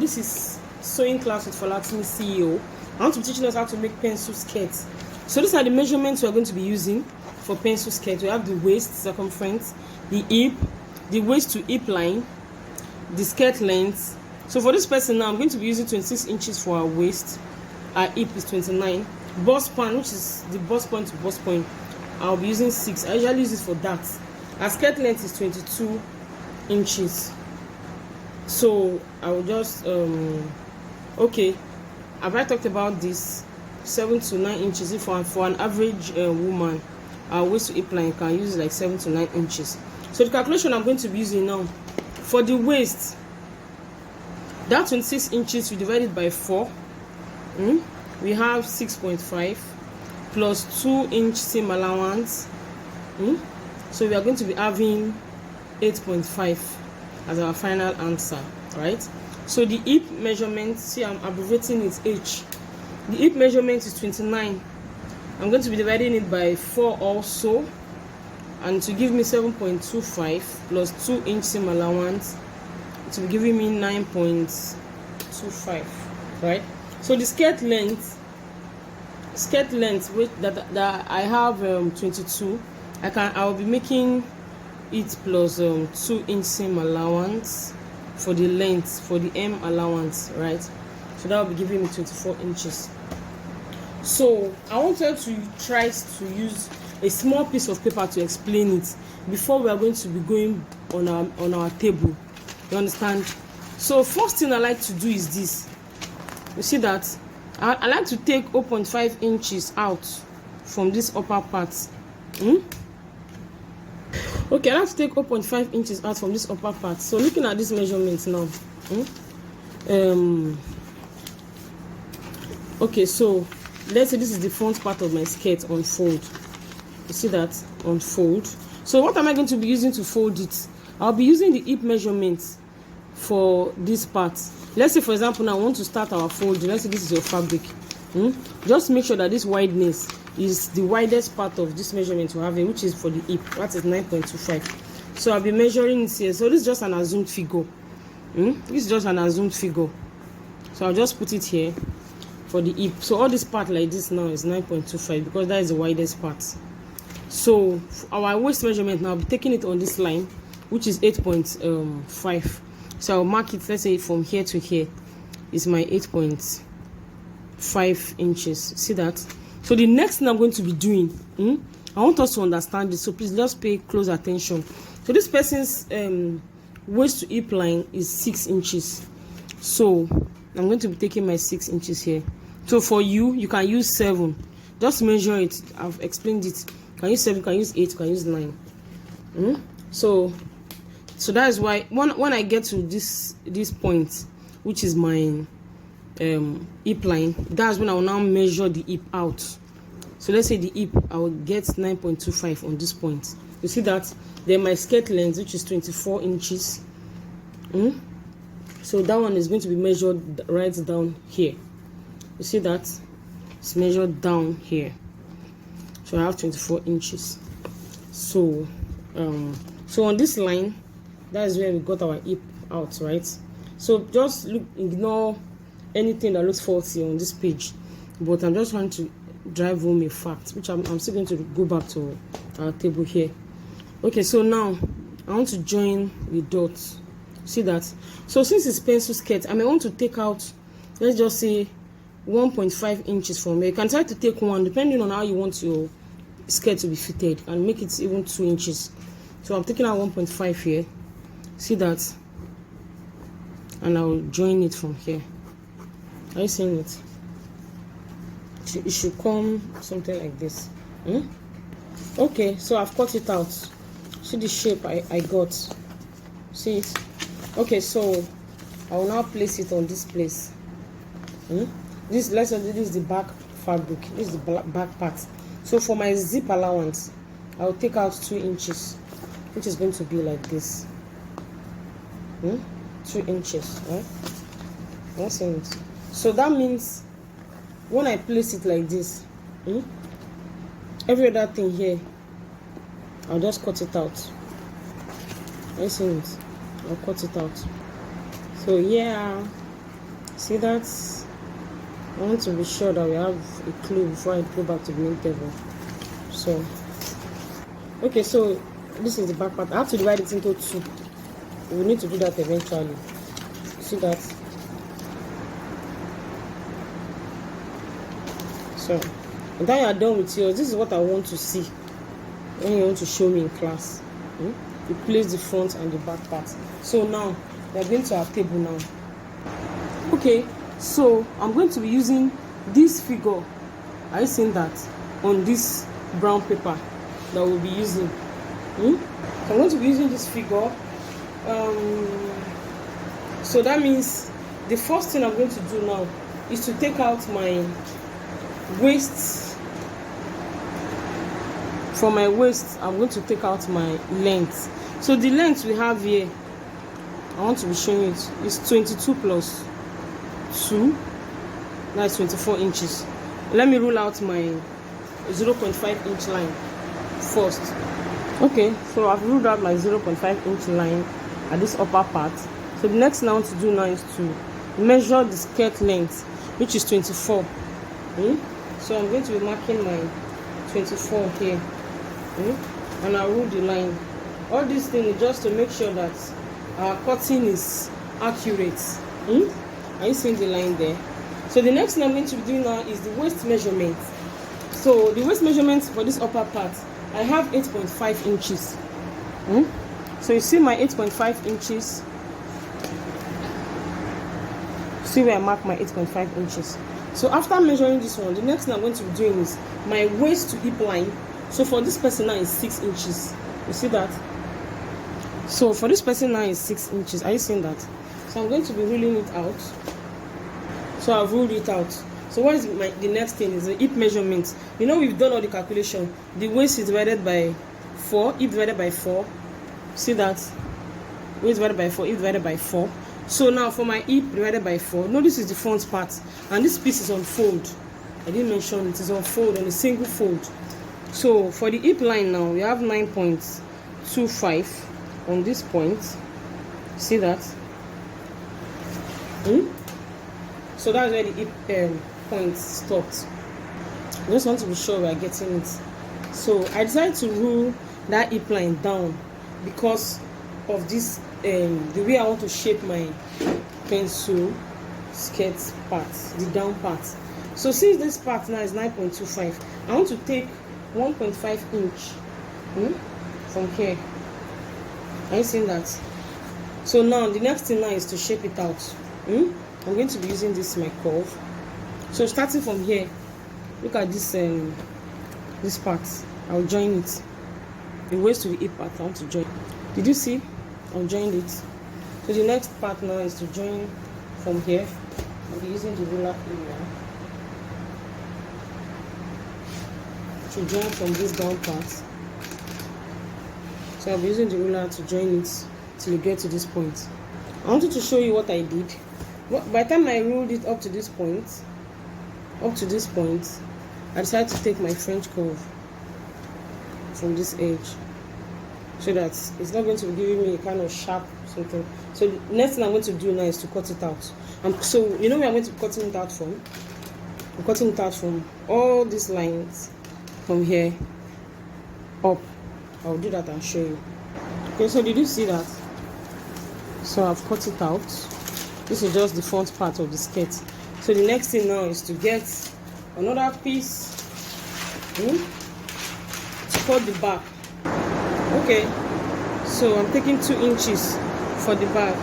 this is sewing class with Folatimi CEO. I want to be teaching us how to make pencil skirts. So these are the measurements we are going to be using for pencil skirts. We have the waist circumference, the hip, the waist to hip line, the skirt length. So for this person now, I'm going to be using 26 inches for our waist. Our hip is 29. Bust span, which is the bust point to bust point, I'll be using 6. I usually use this for that. Our skirt length is 22 inches. So I will just okay, have I talked about this? 7 to 9 inches. If for an average woman, our waist to hip line can use like 7 to 9 inches. So the calculation I'm going to be using now for the waist, that 26 inches we divide it by 4. We have 6.5 plus 2-inch seam allowance. So we are going to be having 8.5 as our final answer, right? So the hip measurement, see I'm abbreviating it H. The hip measurement is 29. I'm going to be dividing it by 4 also, and to give me 7.25 plus 2-inch seam allowance, it will be giving me 9.25, right? So the skirt length which that I have 22. I will be making it plus 2-inch seam allowance for the length, for the M allowance, right? So that will be giving me 24 inches. So I wanted to try to use a small piece of paper to explain it before we are going to be going on our table. You understand? So first thing I like to do is this. You see that I like to take 0.5 inches out from this upper part. Okay, I have to take 0.5 inches out from this upper part. So looking at this measurement now, okay, so let's say this is the front part of my skirt on fold. You see that on fold. So what am I going to be using to fold it? I'll be using the hip measurements for this part. Let's say for example now I want to start our folding. Let's say this is your fabric. Just make sure that this wideness is the widest part of this measurement we're having, which is for the hip. That is 9.25. So I'll be measuring it here. So this is just an assumed figure. This is just an assumed figure. So I'll just put it here for the hip. So all this part like this now is 9.25 because that is the widest part. So our waist measurement now, I'll be taking it on this line, which is 8.5. So I'll mark it, let's say from here to here is my 8.5 inches. See that? So the next thing I'm going to be doing, I want us to understand this, so please just pay close attention. So this person's waist to hip line is 6 inches. So I'm going to be taking my 6 inches here. So for you can use 7. Just measure it. I've explained it. You can use 7, you can use 8, you can use 9. So that is why when I get to this point, which is my hip line, that's when I will now measure the hip out. So let's say the hip, I will get 9.25 on this point. You see that? Then my skirt length, which is 24 inches. So that one is going to be measured right down here. You see that? It's measured down here. So I have 24 inches. So so on this line, that is where we got our hip out, right? So just ignore anything that looks faulty on this page, but I'm just trying to drive home a fact, which I'm still going to go back to our table here. Okay, so now I want to join the dots. See that? So since it's pencil skirt, I may want to take out, let's just say 1.5 inches from here. You can try to take 1 depending on how you want your skirt to be fitted, and make it even 2 inches. So I'm taking out 1.5 here. See that? And I'll join it from here. Are you seeing it? It should come something like this. Okay, so I've cut it out. See the shape I got? See it? Okay, so I will now place it on this place. Let's say this is the back fabric. This is the back part. So for my zip allowance, I will take out 2 inches, which is going to be like this. 2 inches, right? That's it. So that means when I place it like this, every other thing here, I'll just cut it out. I see it. I'll cut it out. So yeah, See that? I want to be sure that we have a clue before I go back to the main table. So, okay, so this is the back part. I have to divide it into two. We need to do that eventually. See that? So, and then you are done with yours. This is what I want to see when you want to show me in class. You place the front and the back part. So now we are going to our table now. Okay, so I'm going to be using this figure. Are you seeing that? On this brown paper that we'll be using. So I'm going to be using this figure. So that means the first thing I'm going to do now is to take out my waist. From my waist, I'm going to take out my length. So the length we have here, I want to be showing it, is 22 plus 2, that's 24 inches. Let me rule out my 0.5 inch line first. Okay, so I've ruled out my 0.5 inch line at this upper part. So the next thing I want to do now is to measure the skirt length, which is 24. So I'm going to be marking my 24 here. And I'll rule the line. All these things is just to make sure that our cutting is accurate. Are you seeing the line there? So the next thing I'm going to be doing now is the waist measurement. So the waist measurement for this upper part, I have 8.5 inches. So you see my 8.5 inches. See where I mark my 8.5 inches. So after measuring this one, the next thing I'm going to be doing is my waist to hip line. So for this person now is 6 inches. You see that? So for this person now is 6 inches. Are you seeing that? So I'm going to be ruling it out. So I've ruled it out. So what is the next thing is the hip measurement. You know, we've done all the calculation. The waist is divided by 4, hip divided by 4. See that? Waist divided by 4, hip divided by 4. So now for my hip divided by 4, no, this is the front part. And this piece is on fold. I didn't mention it is on fold, on a single fold. So for the hip line now, we have 9.25 on this point. See that? So that's where the hip point stopped. I just want to be sure we are getting it. So I decided to rule that hip line down because of this, the way I want to shape my pencil skirt part, the down part. So since this part now is 9.25, I want to take 1.5 inch from here. Are you seeing that? So now the next thing now is to shape it out. I'm going to be using this my curve. So starting from here, look at this this part. I'll join it. The waist to the hip part, I want to join. Did you see? I'll join it. So the next part now is to join from here. I'll be using the ruler area to join from this down part. So I'll be using the ruler to join it till you get to this point. I wanted to show you what I did. By the time I ruled it up to this point, I decided to take my French curve from this edge so that it's not going to be giving me a kind of sharp something. So the next thing I'm going to do now is to cut it out. So you know where I'm going to be cutting it out from? I'm cutting it out from all these lines from here up. I'll do that and show you. Okay, so did you see that? So I've cut it out. This is just the front part of the skirt. So the next thing now is to get another piece to cut the back. Okay, so I'm taking 2 inches for the back.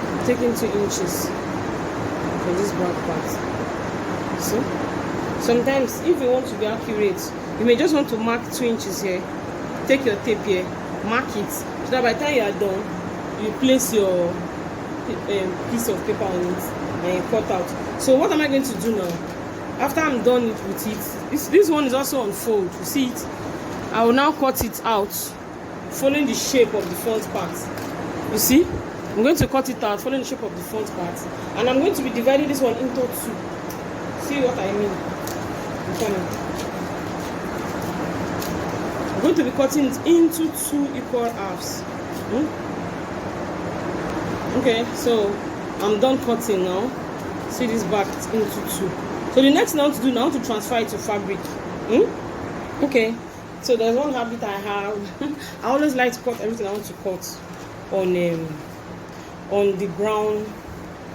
I'm taking 2 inches for this back part. See? Sometimes if you want to be accurate, you may just want to mark 2 inches here. Take your tape here, mark it, so that by the time you are done, you place your piece of paper on it and you cut out. So what am I going to do now? After I'm done with it, this one is also on fold. You see it? I will now cut it out, following the shape of the front part. You see? I'm going to cut it out, following the shape of the front part, and I'm going to be dividing this one into 2. See what I mean? I'm coming. I'm going to be cutting it into 2 equal halves. Okay, so I'm done cutting now. See this back into 2. So the next thing I want to do now, to transfer it to fabric. Okay, so there's one habit I have. I always like to cut everything I want to cut on the brown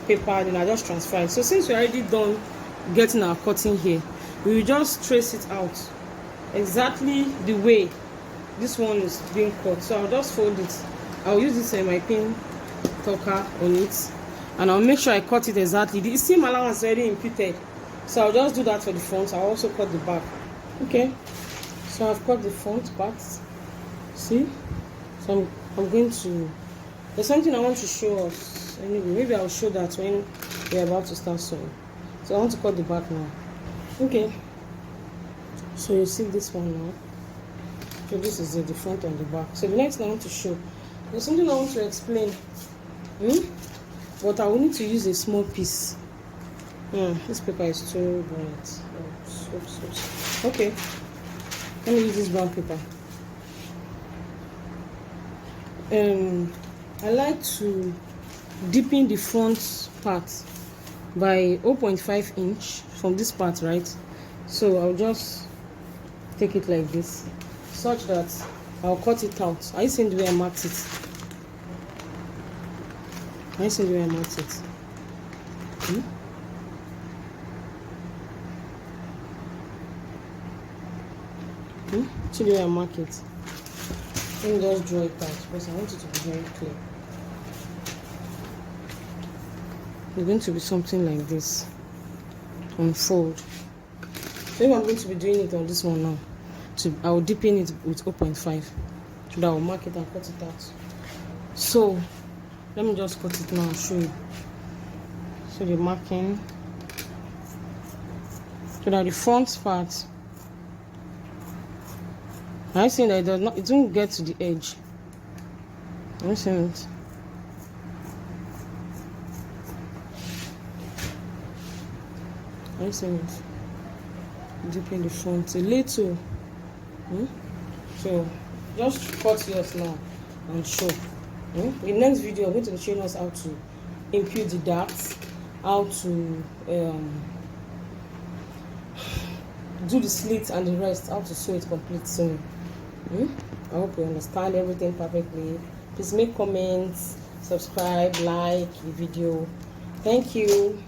paper, then I just transfer it. So since we're already done getting our cutting here, we will just trace it out exactly the way this one is being cut. So I'll just fold it. I'll use this my pin tucker on it, and I'll make sure I cut it exactly. The seam allowance is already imputed, so I'll just do that for the front. I'll also cut the back. Okay, so I've cut the front part. See, so I'm going to, there's something I want to show us anyway. Maybe I'll show that when we're about to start sewing. So I want to cut the back now. Okay, so you see this one now. So this is the front and the back. So the next thing I want to show, there's something I want to explain. But I will need to use a small piece. This paper is too bright. Oops. Okay, let me use this brown paper. I like to deepen the front part by 0.5 inch from this part, right? So I'll just take it like this, such that I'll cut it out. Are you seeing the way I marked it? Are you seeing the way I marked it? See the way I mark it? Let me just draw it out because I want it to be very clear. It's going to be something like this. Unfold. So if I'm going to be doing it on this one now, so I will deepen it with 0.5, so that I will mark it and cut it out. So let me just cut it now and show you. So the marking, so that the front part, I'm seeing that it won't get to the edge. I'm seeing it. I'm seeing it. Deepen the front a little. So just cut yours now and show. In the next video, I'm going to be showing us how to impute the darts, how to do the slits and the rest, how to sew it complete sewing. I hope you understand everything perfectly. Please make comments, subscribe, like the video. Thank you.